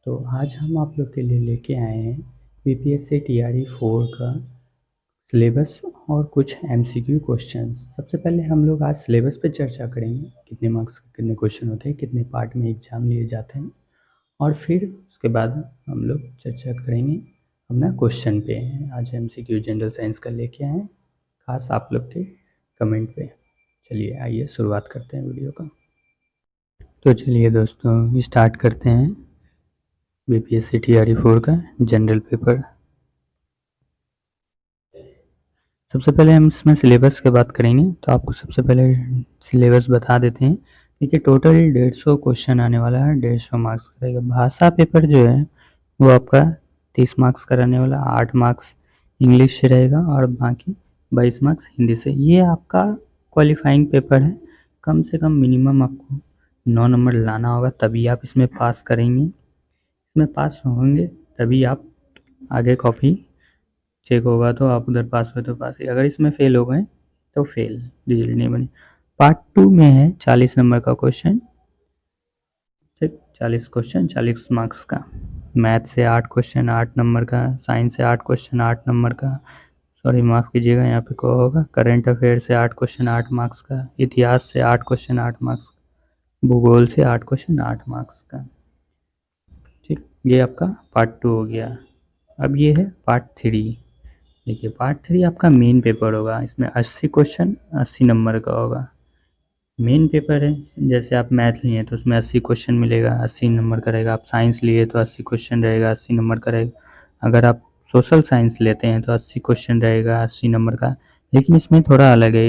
तो आज हम आप लोग के लिए लेके आए हैं बीपीएससी टीआरई 4 का सिलेबस और कुछ एमसीक्यू क्वेश्चन। सबसे पहले हम लोग आज सिलेबस पे चर्चा करेंगे, कितने मार्क्स के कितने क्वेश्चन होते हैं, कितने पार्ट में एग्जाम लिए जाते हैं, और फिर उसके बाद हम लोग चर्चा करेंगे अपना क्वेश्चन पे। आज एमसीक्यू जनरल साइंस का लेके आए हैं खास आप लोग के कमेंट पे। चलिए आइए शुरुआत करते हैं वीडियो का। तो चलिए दोस्तों स्टार्ट करते हैं बीपीएससी टीआरई 4 का जनरल पेपर। सबसे पहले हम इसमें सिलेबस की बात करेंगे, तो आपको सबसे पहले सिलेबस बता देते हैं। देखिए टोटल 150 क्वेश्चन आने वाला है, 150 मार्क्स का रहेगा। भाषा पेपर जो है वो आपका 30 मार्क्स का रहने वाला, 8 मार्क्स इंग्लिश से रहेगा और बाकी 22 मार्क्स हिंदी से। ये आपका क्वालिफाइंग पेपर है, कम से कम मिनिमम आपको 9 नंबर लाना होगा, तभी आप इसमें पास करेंगे। इसमें पास होंगे तभी आप आगे कॉपी चेक होगा तो आप उधर पास हुए तो पास ही, अगर इसमें फेल हो गए तो फेल, डिजिट नहीं बनी। पार्ट 2 में है 40 नंबर का क्वेश्चन, ठीक, 40 क्वेश्चन 40 मार्क्स का। मैथ से 8 क्वेश्चन 8 नंबर का, साइंस से 8 क्वेश्चन 8 नंबर का, सॉरी माफ़ कीजिएगा यहाँ पे क्या होगा, करंट अफेयर से 8 क्वेश्चन 8 मार्क्स का, इतिहास से 8 क्वेश्चन 8 मार्क्स, भूगोल से 8 क्वेश्चन 8 मार्क्स का। ठीक, ये आपका पार्ट 2 हो गया। अब ये है पार्ट 3। देखिए पार्ट 3 आपका मेन पेपर होगा, इसमें 80 क्वेश्चन 80 नंबर का होगा। मेन पेपर है, जैसे आप मैथ लिए तो उसमें 80 क्वेश्चन मिलेगा, 80 नंबर का रहेगा। आप साइंस लिए तो 80 क्वेश्चन रहेगा, 80 नंबर का रहेगा। अगर आप सोशल साइंस लेते हैं तो 80 क्वेश्चन रहेगा, 80 नंबर का। लेकिन इसमें थोड़ा अलग है,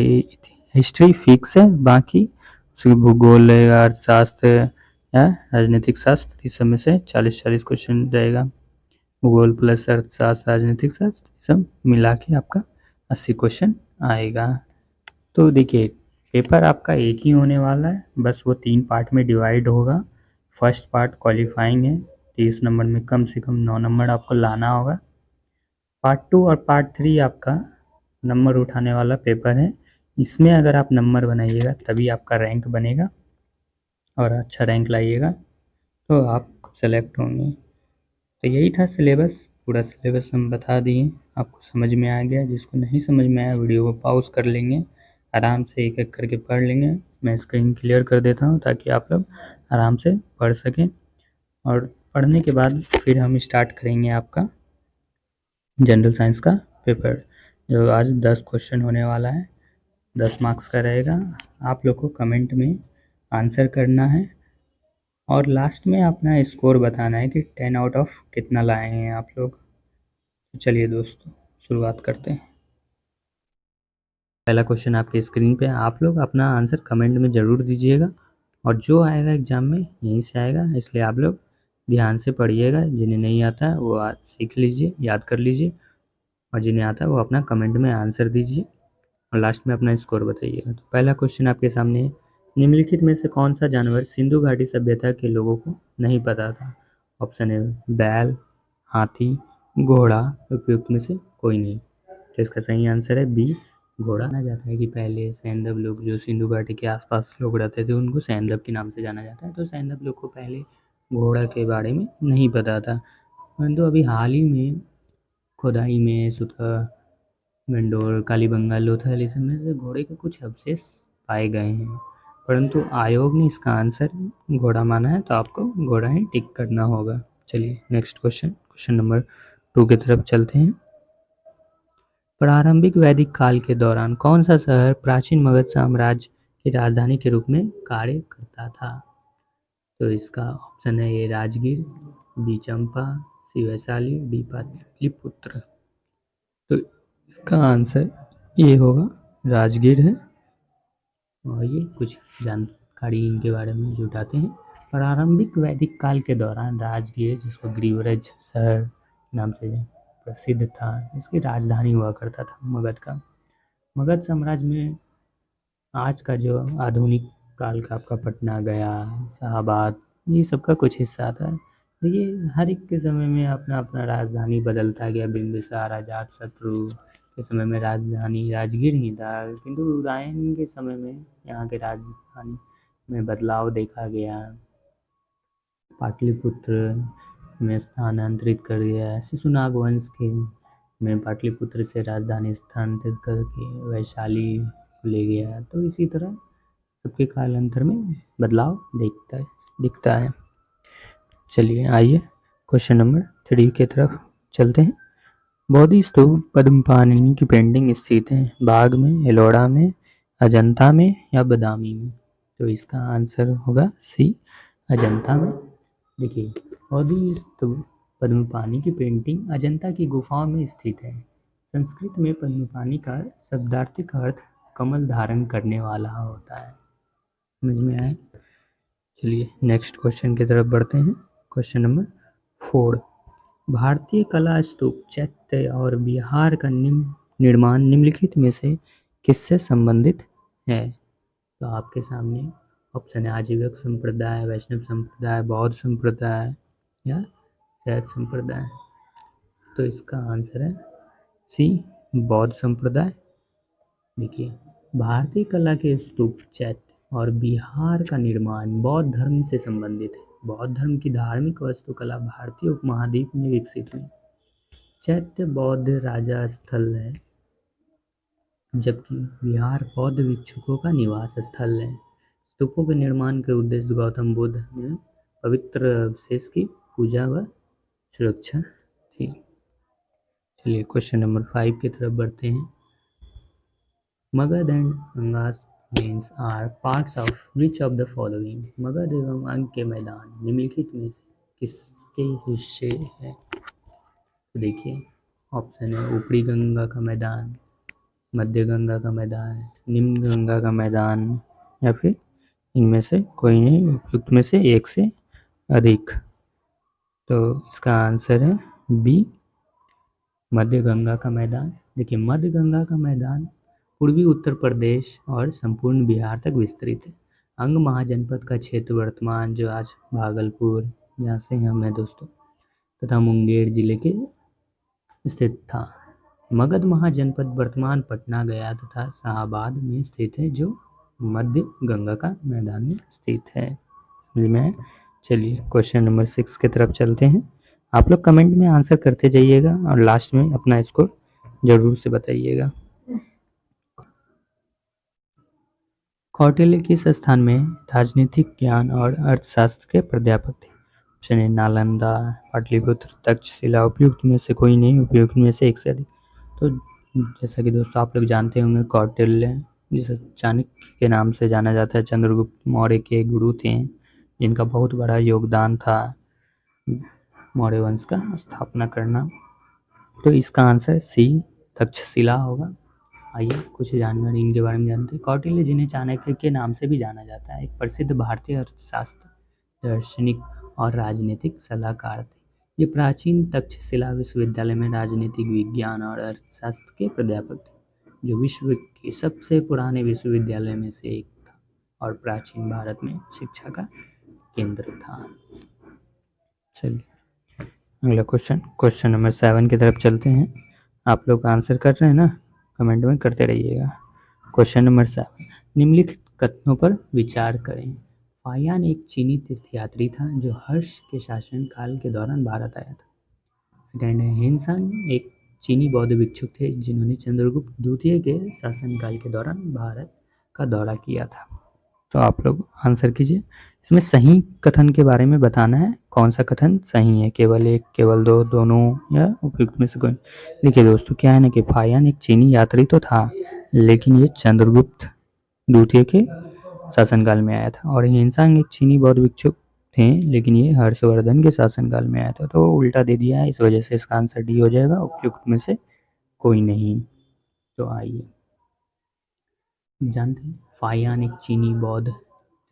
हिस्ट्री फिक्स है, बाकी उसके भूगोल रहेगा, अर्थशास्त्र या राजनीतिक शास्त्र, इस सब में से 40-40 क्वेश्चन रहेगा। भूगोल प्लस अर्थशास्त्र राजनीतिक शास्त्र सब मिला के आपका 80 क्वेश्चन आएगा। तो देखिए पेपर आपका एक ही होने वाला है, बस वो 3 पार्ट में डिवाइड होगा। फर्स्ट पार्ट क्वालिफाइंग है, 30 नंबर में कम से कम 9 नंबर आपको लाना होगा। पार्ट 2 और पार्ट 3 आपका नंबर उठाने वाला पेपर है। इसमें अगर आप नंबर बनाइएगा तभी आपका रैंक बनेगा, और अच्छा रैंक लाइएगा तो आप सेलेक्ट होंगे। तो यही था सिलेबस, पूरा सिलेबस हम बता दिए, आपको समझ में आ गया। जिसको नहीं समझ में आया वीडियो को पॉज कर लेंगे, आराम से एक एक करके पढ़ लेंगे। मैं स्क्रीन क्लियर कर देता हूँ ताकि आप लोग आराम से पढ़ सकें, और पढ़ने के बाद फिर हम स्टार्ट करेंगे आपका जनरल साइंस का पेपर, जो आज 10 क्वेश्चन होने वाला है, 10 मार्क्स का रहेगा। आप लोग को कमेंट में आंसर करना है और लास्ट में अपना स्कोर बताना है कि 10 आउट ऑफ कितना लाए हैं आप लोग। चलिए दोस्तों शुरुआत करते हैं। पहला क्वेश्चन आपके स्क्रीन पे, आप लोग अपना आंसर कमेंट में ज़रूर दीजिएगा, और जो आएगा एग्ज़ाम में यहीं से आएगा, इसलिए आप लोग ध्यान से पढ़िएगा। जिन्हें नहीं आता है वो आज सीख लीजिए, याद कर लीजिए, और जिन्हें आता है वो अपना कमेंट में आंसर दीजिए और लास्ट में अपना स्कोर बताइएगा। तो पहला क्वेश्चन आपके सामने है, निम्नलिखित में से कौन सा जानवर सिंधु घाटी सभ्यता के लोगों को नहीं पता था? ऑप्शन है बैल, हाथी, घोड़ा, उपयुक्त में से कोई नहीं। तो इसका सही आंसर है बी, घोड़ा। माना जाता है कि पहले सैंधव लोग जो सिंधु घाटी के आसपास लोग रहते थे उनको सैंधव के नाम से जाना जाता है, तो सैंधव लोग को पहले घोड़ा के बारे में नहीं पता था। परंतु अभी हाल ही में खुदाई में सुतहा, मेंडोर, कालीबंगा, लोथल, इस में से घोड़े के कुछ अवशेष पाए गए हैं, परंतु आयोग ने इसका आंसर घोड़ा माना है, तो आपको घोड़ा ही टिक करना होगा। चलिए नेक्स्ट क्वेश्चन, क्वेश्चन नंबर 2 की तरफ चलते हैं। प्रारंभिक वैदिक काल के दौरान कौन सा शहर प्राचीन मगध साम्राज्य की राजधानी के रूप में कार्य करता था? तो इसका ऑप्शन है ए राजगीर, बी चंपा, सी वैशाली, डी पाटलिपुत्र। तो इसका आंसर ये होगा राजगीर है, और ये कुछ जानकारी इनके बारे में जुटाते हैं। प्रारंभिक वैदिक काल के दौरान राजगीर, जिसको गिरिव्रज शहर नाम से प्रसिद्ध था, इसकी राजधानी हुआ करता था मगध का। मगध साम्राज्य में आज का जो आधुनिक काल का आपका पटना, गया, शाहबाद, ये सब का कुछ हिस्सा था। देखिए हर एक के समय में अपना अपना राजधानी बदलता गया। बिंबिसार, अजातशत्रु के समय में राजधानी राजगीर ही था, किंतु उदयन के समय में यहाँ के राजधानी में बदलाव देखा गया। पाटलिपुत्र में स्थानांतरित कर दिया। शिशुनाग वंश के में पाटलिपुत्र से राजधानी स्थानांतरित करके वैशाली को ले गया। तो इसी तरह सबके कालांतर में बदलाव दिखता है। चलिए आइए क्वेश्चन नंबर 3 की तरफ चलते हैं। बोधि स्तूप पद्मपाणिनि की पेंटिंग स्थित है बाग में, एलोरा में, अजंता में या बदामी में? तो इसका आंसर होगा सी, अजंता में। देखिए, बोधि स्तूप पद्मपाणि की पेंटिंग अजंता की गुफाओं में स्थित है। संस्कृत में पद्मपाणि का शब्दार्थिक अर्थ कमल धारण करने वाला होता है। समझ में आया? चलिए नेक्स्ट क्वेश्चन की तरफ बढ़ते हैं। क्वेश्चन नंबर 4, भारतीय कला स्तूप चैत्य और बिहार का निर्माण निम्नलिखित में से किससे संबंधित है? तो आपके सामने ऑप्शन है आजीविक संप्रदाय, वैष्णव संप्रदाय, बौद्ध संप्रदाय या शैव संप्रदाय। तो इसका आंसर है सी, बौद्ध संप्रदाय। देखिए, भारतीय कला के स्तूप चैत्य और बिहार का निर्माण बौद्ध धर्म से संबंधित है। बौद्ध धर्म की धार्मिक वास्तुकला भारतीय उपमहाद्वीप में विकसित हुई। चैत्य बौद्ध राजा स्थल है, जबकि बिहार बौद्ध भिक्षुकों का निवास स्थल है। स्तूपों के निर्माण के उद्देश्य गौतम बुद्ध ने पवित्र अवशेष की पूजा व सुरक्षा थी। चलिए क्वेश्चन नंबर 5 की तरफ बढ़ते हैं। Magadh and Angas plains are parts of which of the following? Magadh एवं अंग के मैदान निम्नलिखित में से किसके हिस्से हैं? तो देखिए, ऑप्शन है ऊपरी गंगा का मैदान, मध्य गंगा का मैदान, निम्न गंगा का मैदान या फिर इनमें से कोई नहीं, उपयुक्त में से एक से अधिक। तो इसका आंसर है बी, मध्य गंगा का मैदान। देखिए, मध्य गंगा का मैदान पूर्वी उत्तर प्रदेश और संपूर्ण बिहार तक विस्तृत है। अंग महाजनपद का क्षेत्र वर्तमान जो आज भागलपुर जहाँ से हम हैं दोस्तों तथा मुंगेर जिले के स्थित था। मगध महाजनपद वर्तमान पटना, गया तथा शाहाबाद में स्थित है, जो मध्य गंगा का मैदान में स्थित है। में चलिए क्वेश्चन नंबर 6 की तरफ चलते हैं। आप लोग कमेंट में आंसर करते जाइएगा और लास्ट में अपना स्कोर जरूर से बताइएगा। कौटिल्य किस स्थान में राजनीतिक ज्ञान और अर्थशास्त्र के प्राध्यापक थे? Option A Nalanda, Pataliputra, Takshashila. उपयुक्त में से कोई नहीं, उपयुक्त में से एक से अधिक। तो जैसा कि दोस्तों आप लोग जानते होंगे, कौटिल्य जिसे चाणक्य के नाम से जाना जाता है, चंद्रगुप्त मौर्य के गुरु थे, जिनका बहुत बड़ा योगदान था मौर्य वंश का स्थापना करना। तो इसका आंसर सी, तक्षशिला होगा। आइए कुछ जानकारी इनके बारे में जानते हैं। कौटिल्य, जिन्हें चाणक्य के नाम से भी जाना जाता है, एक प्रसिद्ध भारतीय अर्थशास्त्र, दार्शनिक और राजनीतिक सलाहकार थे। ये प्राचीन तक्षशिला विश्वविद्यालय में राजनीतिक विज्ञान और अर्थशास्त्र के प्राध्यापक थे, जो विश्व के सबसे पुराने विश्वविद्यालय में से एक था और प्राचीन भारत में शिक्षा का केंद्र था। चलिए अगला क्वेश्चन नंबर 7 की तरफ चलते हैं। आप लोग आंसर कर रहे हैं ना, कमेंट में करते रहिएगा। क्वेश्चन नंबर 7, निम्नलिखित कथनों पर विचार करें। फाहियान एक चीनी तीर्थयात्री था जो हर्ष के शासनकाल के दौरान भारत आया था। सेकेंड है, हिनसांग एक चीनी बौद्ध भिक्षुक थे जिन्होंने चंद्रगुप्त द्वितीय के शासनकाल के दौरान भारत का दौरा किया था। तो आप लोग आंसर कीजिए। इसमें सही कथन के बारे में बताना है, कौन सा कथन सही है, केवल एक, केवल दो, दोनों या उपयुक्त में से कोई। देखिए दोस्तों, क्या है ना कि फाहियान एक चीनी यात्री तो था, लेकिन ये चंद्रगुप्त द्वितीय के शासनकाल में आया था, और हिनसांग एक चीनी बौद्ध भिक्षुक थे, लेकिन ये हर्षवर्धन के शासनकाल में आया था। तो उल्टा दे दिया है, इस वजह से इसका आंसर डी हो जाएगा, उपयुक्त में से कोई नहीं। तो आइए जानते हैं, फाहियान एक चीनी बौद्ध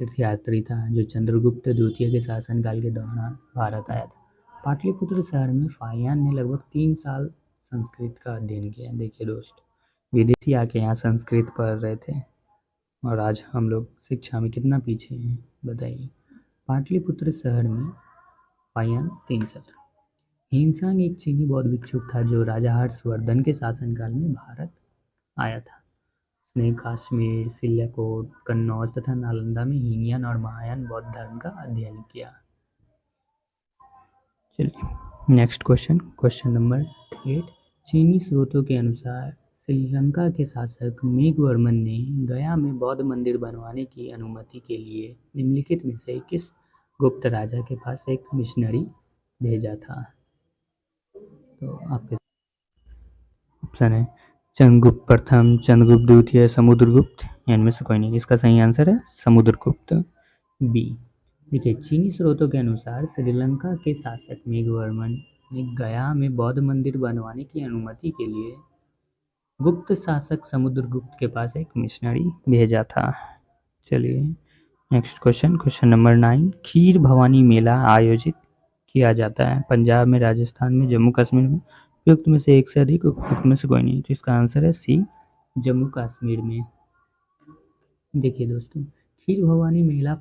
तीर्थयात्री था जो चंद्रगुप्त द्वितीय के शासनकाल के दौरान भारत आया था। पाटलिपुत्र शहर में फाहियान ने लगभग 3 साल संस्कृत का अध्ययन किया। देखिए दोस्तों, विदेशी आके यहाँ संस्कृत पढ़ रहे थे और आज हम लोग शिक्षा में कितना पीछे हैं, बताइए। पाटलिपुत्र शहर में फाहियान 3 साल। हिनसांग एक चीनी बौद्ध भिक्षुक था जो राजा हर्षवर्धन के शासनकाल में भारत आया था। उसने कश्मीर, सिल्याकोट, कन्नौज तथा नालंदा में हीनयान और महायान बौद्ध धर्म का अध्ययन किया। चलिए नेक्स्ट क्वेश्चन, क्वेश्चन नंबर 8। चीनी स्रोतों के अनुसार श्रीलंका के शासक मेघवर्मन ने गया में बौद्ध मंदिर बनवाने की अनुमति के लिए निम्नलिखित में से किस गुप्त राजा के पास एक मिशनरी भेजा था? तो आपके ऑप्शन है चंद्रगुप्त प्रथम, चंद्रगुप्त द्वितीय, समुद्रगुप्त। इनमें से कोई नहीं। इसका सही आंसर है समुद्रगुप्त, बी। देखिए, चीनी स्रोतों के अनुसार श्रीलंका के शासक मेघवर्मन ने गया में बौद्ध मंदिर बनवाने की अनुमति के लिए गुप्त शासक समुद्रगुप्त के पास एक मिशनरी भेजा था। चलिए नेक्स्ट क्वेश्चन, क्वेश्चन नंबर 9। खीर भवानी मेला आयोजित किया जाता है पंजाब में, राजस्थान में, जम्मू कश्मीर में। उपयुक्त में से एक से अधिक, उपयुक्त में से कोई नहीं। तो इसका आंसर है सी, जम्मू कश्मीर में। देखिए दोस्तों, खीर भवानी मेला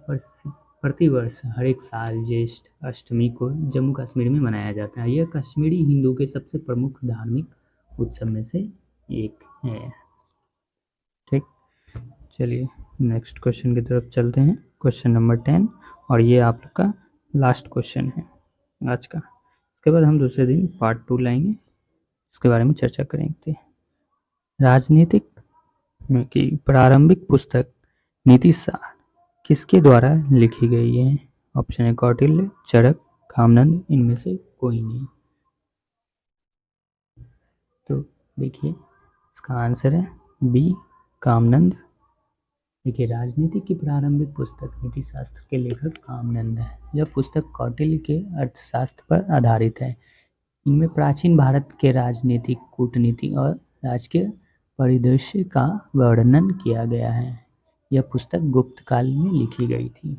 प्रतिवर्ष हर एक साल ज्येष्ठ अष्टमी को जम्मू कश्मीर में मनाया जाता है। यह कश्मीरी हिंदू के सबसे प्रमुख धार्मिक उत्सव में से एक है। ठीक, चलिए नेक्स्ट क्वेश्चन की तरफ चलते हैं, क्वेश्चन नंबर 10। और ये आप लोग का लास्ट क्वेश्चन है आज का। इसके बाद हम दूसरे दिन पार्ट 2 लाएंगे, इसके बारे में चर्चा करेंगे। राजनीतिक की प्रारंभिक पुस्तक नीति सार किसके द्वारा लिखी गई है? ऑप्शन है कौटिल्य, चरक, कामनंद। इनमें से कोई नहीं। तो देखिए इसका आंसर है बी, कामनंद। देखिए, राजनीति की प्रारंभिक पुस्तक नीति शास्त्र के लेखक कामनंद है। यह पुस्तक कौटिल्य के अर्थशास्त्र पर आधारित है। इनमें प्राचीन भारत के राजनीतिक, कूटनीति और राजकीय परिदृश्य का वर्णन किया गया है। यह पुस्तक गुप्त काल में लिखी गई थी।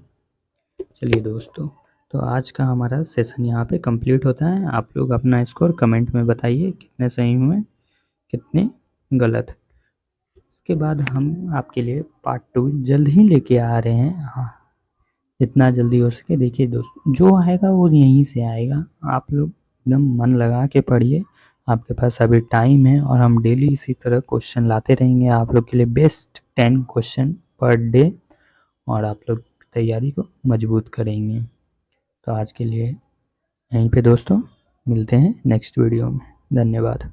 चलिए दोस्तों, तो आज का हमारा सेशन यहाँ पे कंप्लीट होता है। आप लोग अपना स्कोर कमेंट में बताइए, कितने सही हुए, कितने गलत। इसके बाद हम आपके लिए पार्ट 2 जल्द ही लेके आ रहे हैं। हाँ, जितना जल्दी हो सके। देखिए दोस्तों, जो आएगा वो यहीं से आएगा। आप लोग एकदम मन लगा के पढ़िए, आपके पास अभी टाइम है। और हम डेली इसी तरह क्वेश्चन लाते रहेंगे आप लोग के लिए, बेस्ट 10 क्वेश्चन पर डे, और आप लोग तैयारी को मजबूत करेंगे। तो आज के लिए यहीं पे दोस्तों, मिलते हैं नेक्स्ट वीडियो में। धन्यवाद।